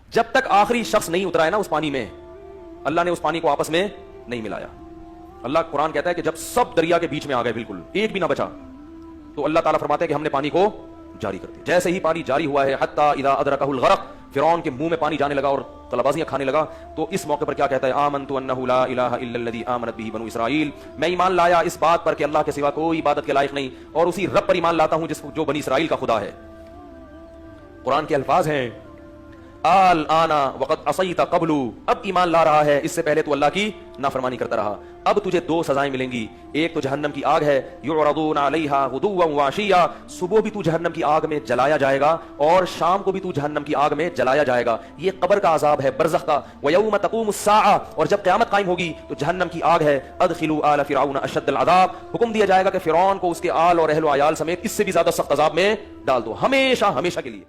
جب تک آخری شخص نہیں اترا ہے نا اس پانی میں، اللہ نے اس پانی کو آپس میں نہیں ملایا. اللہ قرآن کہتا ہے کہ جب سب دریا کے بیچ میں آ گئے، بالکل ایک بھی نہ بچا، تو اللہ تعالیٰ فرماتے ہیں کہ ہم نے پانی کو جاری کر دیا. جیسے ہی پانی جاری ہوا ہے، حتی اذا ادرکہ الغرق، فرعون کے منہ میں پانی جانے لگا اور طلبازیاں کھانے لگا، تو اس موقع پر کیا کہتا ہے؟ آمنت انہ لا الہ الا الذی آمنت بہ بنو اسرائیل، میں ایمان لایا اس بات پر کہ اللہ کے سوا کوئی عبادت کے لائق نہیں، اور اسی رب پر ایمان لاتا ہوں جو بنی اسرائیل کا خدا ہے. قرآن کے الفاظ ہیں الآن وقد عصیت قبل، اب ایمان لا رہا ہے، اس سے پہلے تو اللہ کی نافرمانی کرتا رہا. اب تجھے دو سزائیں ملیں گی، ایک تو جہنم کی آگ ہے، یعرضون علیہا غدوا وعشیا، صبح بھی تو جہنم کی آگ میں جلایا جائے گا اور شام کو بھی تو جہنم کی آگ میں جلایا جائے گا. یہ قبر کا عذاب ہے، برزخ کا. ویوم تقوم الساعہ، اور جب قیامت قائم ہوگی تو جہنم کی آگ ہے. ادخلوا آل فرعون اشد العذاب، حکم دیا جائے گا کہ فرعون کو اس کے آل اور اہل و عیال سمیت اس سے بھی زیادہ سخت عذاب میں ڈال دو، ہمیشہ ہمیشہ کے لیے.